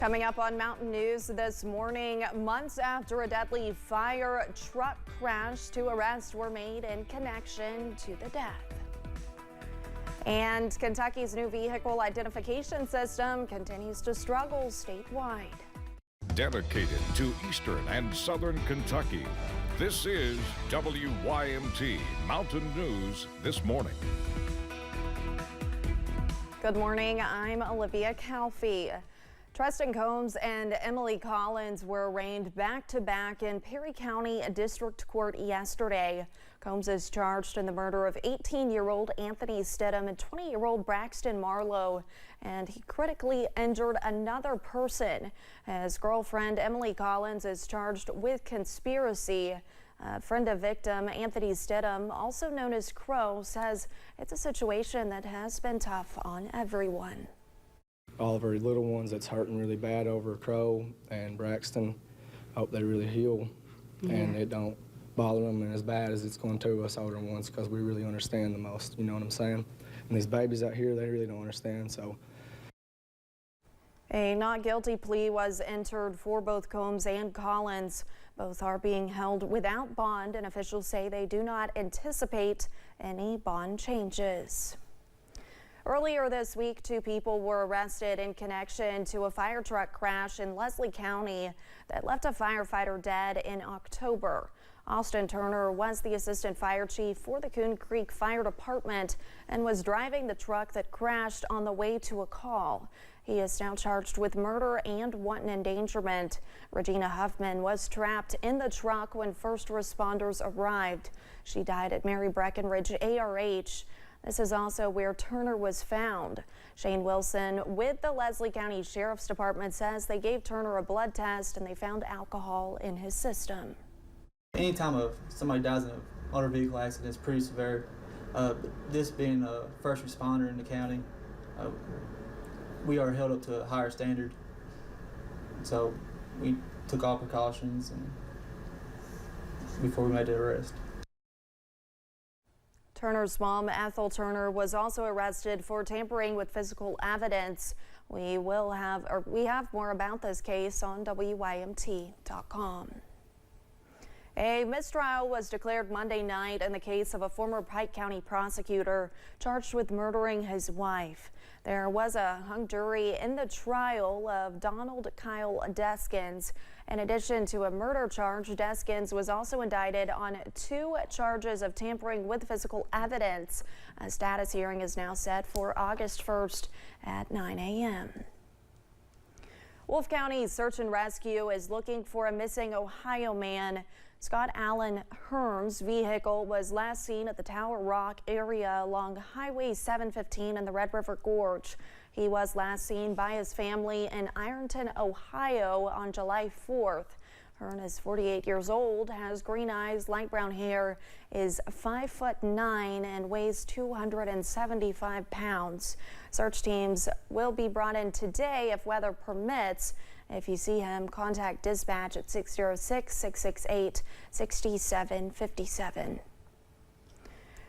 Coming up on Mountain News this morning, months after a deadly fire truck crash, 2 arrests were made in connection to the death. And Kentucky's new vehicle identification system continues to struggle statewide. Dedicated to Eastern and Southern Kentucky, this is WYMT Mountain News This Morning. Good morning, I'm Olivia Calfee. Tristan Combs and Emily Collins were arraigned back-to-back in Perry County District Court yesterday. Combs is charged in the murder of 18-year-old Anthony Stidham and 20-year-old Braxton Marlowe, and he critically injured another person. His girlfriend, Emily Collins, is charged with conspiracy. A friend of victim, Anthony Stidham, also known as Crow, says it's a situation that has been tough on everyone. All of our little ones that's hurting really bad over Crow and Braxton, hope they really heal and it don't bother them and as bad as it's going to us older ones, because we really understand the most, you know what I'm saying? And these babies out here, they really don't understand, so. A not guilty plea was entered for both Combs and Collins. Both are being held without bond, and officials say they do not anticipate any bond changes. Earlier this week, 2 people were arrested in connection to a fire truck crash in Leslie County that left a firefighter dead in October. Austin Turner was the assistant fire chief for the Coon Creek Fire Department and was driving the truck that crashed on the way to a call. He is now charged with murder and wanton endangerment. Regina Huffman was trapped in the truck when first responders arrived. She died at Mary Breckenridge ARH. This is also where Turner was found. Shane Wilson with the Leslie County Sheriff's Department says they gave Turner a blood test and they found alcohol in his system. Anytime somebody dies in a motor vehicle accident, it's pretty severe. This being a first responder in the county, we are held up to a higher standard. So we took all precautions before we made the arrest. Turner's mom, Ethel Turner, was also arrested for tampering with physical evidence. We have more about this case on WYMT.com. A mistrial was declared Monday night in the case of a former Pike County prosecutor charged with murdering his wife. There was a hung jury in the trial of Donald Kyle Deskins. In addition to a murder charge, Deskins was also indicted on 2 charges of tampering with physical evidence. A status hearing is now set for August 1st at 9 a.m. Wolf County Search and Rescue is looking for a missing Ohio man. Scott Allen Hearn's vehicle was last seen at the Tower Rock area along Highway 715 in the Red River Gorge. He was last seen by his family in Ironton, Ohio on July 4th. Hearn is 48 years old, has green eyes, light brown hair, is 5'9" and weighs 275 pounds. Search teams will be brought in today if weather permits. If you see him, contact dispatch at 606-668-6757.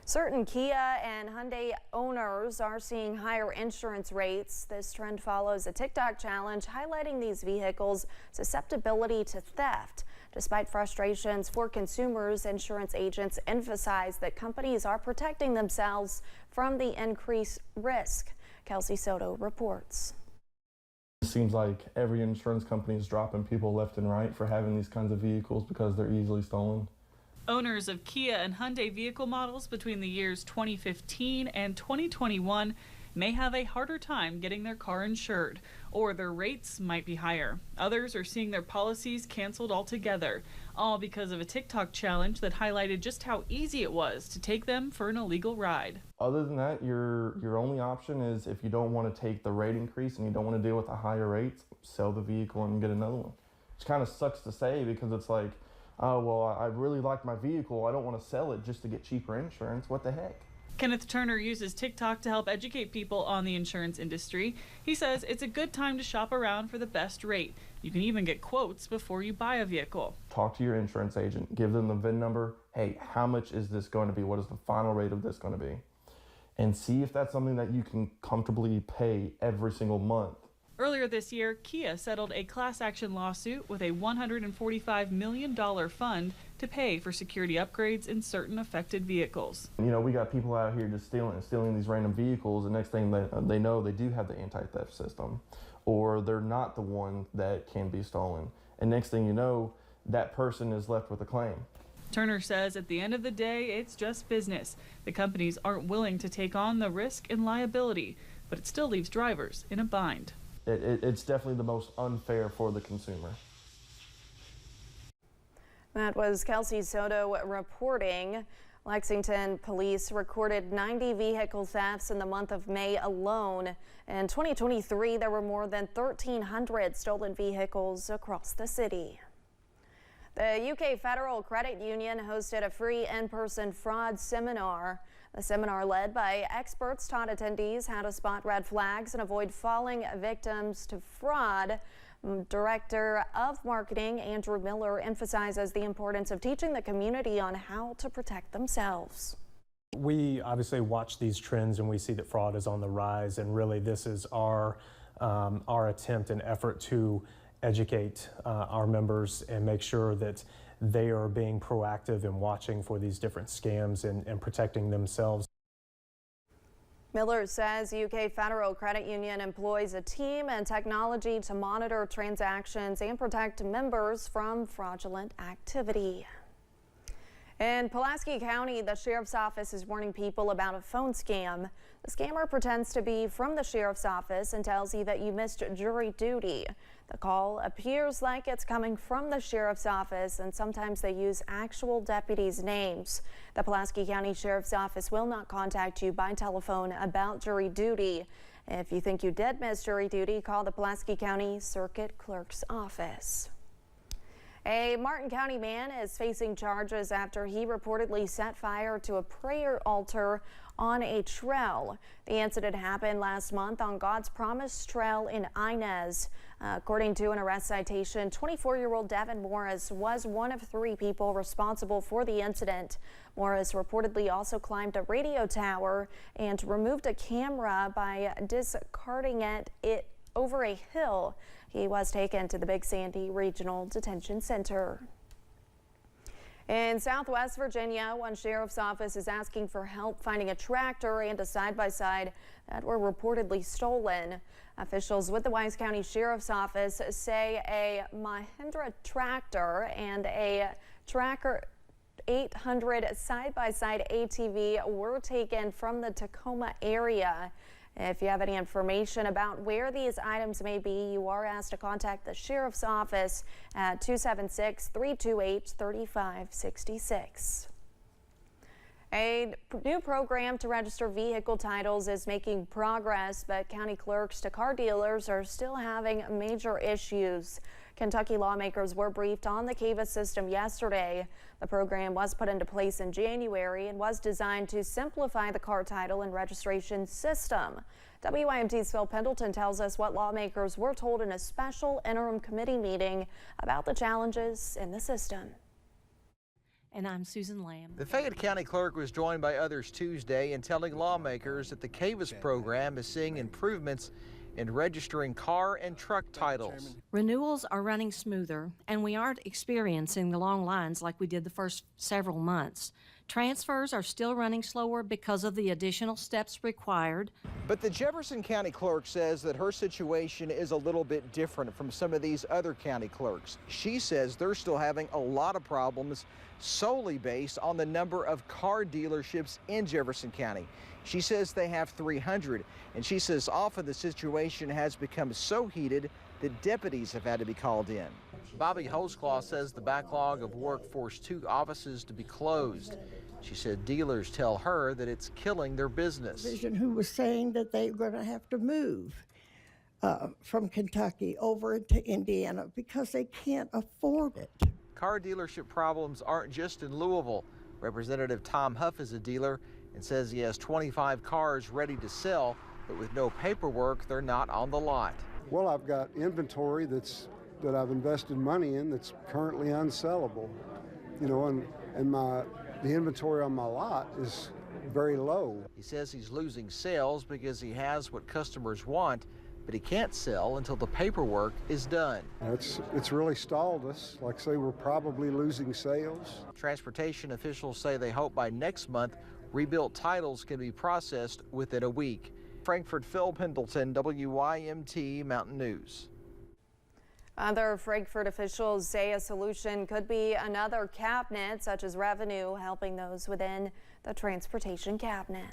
Certain Kia and Hyundai owners are seeing higher insurance rates. This trend follows a TikTok challenge highlighting these vehicles' susceptibility to theft. Despite frustrations for consumers, insurance agents emphasize that companies are protecting themselves from the increased risk. Kelsey Soto reports. It seems like every insurance company is dropping people left and right for having these kinds of vehicles because they're easily stolen. Owners of Kia and Hyundai vehicle models between the years 2015 and 2021 may have a harder time getting their car insured, or their rates might be higher. Others are seeing their policies canceled altogether, all because of a TikTok challenge that highlighted just how easy it was to take them for an illegal ride. Other than that, your only option is, if you don't want to take the rate increase and you don't want to deal with the higher rates, sell the vehicle and get another one. Which kind of sucks to say, because it's like, oh, well, I really like my vehicle. I don't want to sell it just to get cheaper insurance. What the heck? Kenneth Turner uses TikTok to help educate people on the insurance industry. He says it's a good time to shop around for the best rate. You can even get quotes before you buy a vehicle. Talk to your insurance agent. Give them the VIN number. Hey, how much is this going to be? What is the final rate of this going to be? And see if that's something that you can comfortably pay every single month. Earlier this year, Kia settled a class action lawsuit with a $145 million fund to pay for security upgrades in certain affected vehicles. You know, we got people out here just stealing these random vehicles, and next thing they know, they do have the anti-theft system, or they're not the one that can be stolen. And next thing you know, that person is left with a claim. Turner says at the end of the day, it's just business. The companies aren't willing to take on the risk and liability, but it still leaves drivers in a bind. It's definitely the most unfair for the consumer. That was Kelsey Soto reporting. Lexington police recorded 90 vehicle thefts in the month of May alone. In 2023, there were more than 1,300 stolen vehicles across the city. The UK Federal Credit Union hosted a free in-person fraud seminar. The seminar, led by experts, taught attendees how to spot red flags and avoid falling victims to fraud. Director of Marketing Andrew Miller emphasizes the importance of teaching the community on how to protect themselves. We obviously watch these trends and we see that fraud is on the rise, and really this is our attempt and effort to educate our members and make sure that they are being proactive in watching for these different scams and protecting themselves. Miller says UK Federal Credit Union employs a team and technology to monitor transactions and protect members from fraudulent activity. In Pulaski County, the Sheriff's Office is warning people about a phone scam. The scammer pretends to be from the Sheriff's Office and tells you that you missed jury duty. The call appears like it's coming from the Sheriff's Office, and sometimes they use actual deputies' names. The Pulaski County Sheriff's Office will not contact you by telephone about jury duty. If you think you did miss jury duty, call the Pulaski County Circuit Clerk's Office. A Martin County man is facing charges after he reportedly set fire to a prayer altar on a trail. The incident happened last month on God's Promise Trail in Inez. According to an arrest citation, 24-year-old Devin Morris was one of 3 people responsible for the incident. Morris reportedly also climbed a radio tower and removed a camera by discarding it over a hill. He was taken to the Big Sandy Regional Detention Center. In Southwest Virginia, one sheriff's office is asking for help finding a tractor and a side-by-side that were reportedly stolen. Officials with the Wise County Sheriff's Office say a Mahindra tractor and a Tracker 800 side-by-side ATV were taken from the Tacoma area. If you have any information about where these items may be, you are asked to contact the Sheriff's Office at 276-328-3566. A new program to register vehicle titles is making progress, but county clerks to car dealers are still having major issues. Kentucky lawmakers were briefed on the CAVA system yesterday. The program was put into place in January and was designed to simplify the car title and registration system. WYMT's Phil Pendleton tells us what lawmakers were told in a special interim committee meeting about the challenges in the system. And I'm Susan Lamb. The Fayette County Clerk was joined by others Tuesday in telling lawmakers that the CAVAS program is seeing improvements in registering car and truck titles. Renewals are running smoother, and we aren't experiencing the long lines like we did the first several months. Transfers are still running slower because of the additional steps required. But the Jefferson County Clerk says that her situation is a little bit different from some of these other county clerks. She says they're still having a lot of problems solely based on the number of car dealerships in Jefferson County. She says they have 300, and she says often the situation has become so heated that deputies have had to be called in. Bobby Holzclaw says the backlog of work forced 2 offices to be closed. She said dealers tell her that it's killing their business. Who was saying that they were going to have to move from Kentucky over to Indiana because they can't afford it. Car dealership problems aren't just in Louisville. Representative Tom Huff is a dealer and says he has 25 cars ready to sell, but with no paperwork, they're not on the lot. Well, I've got inventory that I've invested money in that's currently unsellable, you know, and the inventory on my lot is very low. He says he's losing sales because he has what customers want, but he can't sell until the paperwork is done. It's really stalled us. Like I say, we're probably losing sales. Transportation officials say they hope by next month rebuilt titles can be processed within a week. Frankfort, Phil Pendleton, WYMT Mountain News. Other Frankfort officials say a solution could be another cabinet, such as revenue, helping those within the transportation cabinet.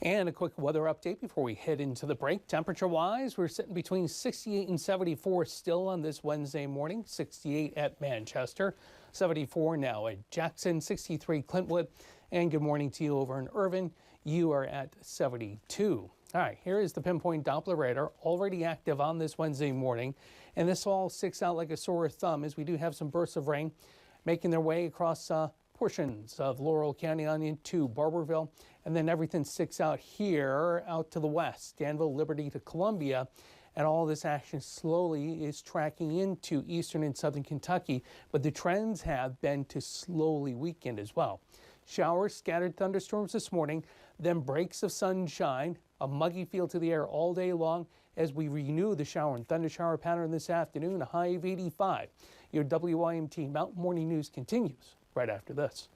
And a quick weather update before we head into the break. Temperature-wise, we're sitting between 68 and 74 still on this Wednesday morning. 68 at Manchester, 74 now at Jackson, 63 Clintwood, and good morning to you over in Irvine. You are at 72. All right, here is the pinpoint Doppler radar, already active on this Wednesday morning, and this all sticks out like a sore thumb as we do have some bursts of rain making their way across portions of Laurel County on into Barberville, and then everything sticks out here out to the west, Danville, Liberty to Columbia, and all this action slowly is tracking into eastern and southern Kentucky, but the trends have been to slowly weaken as well. Showers, scattered thunderstorms this morning, then breaks of sunshine, a muggy feel to the air all day long as we renew the shower and thunder shower pattern this afternoon, a high of 85. Your WYMT Mountain Morning News continues right after this.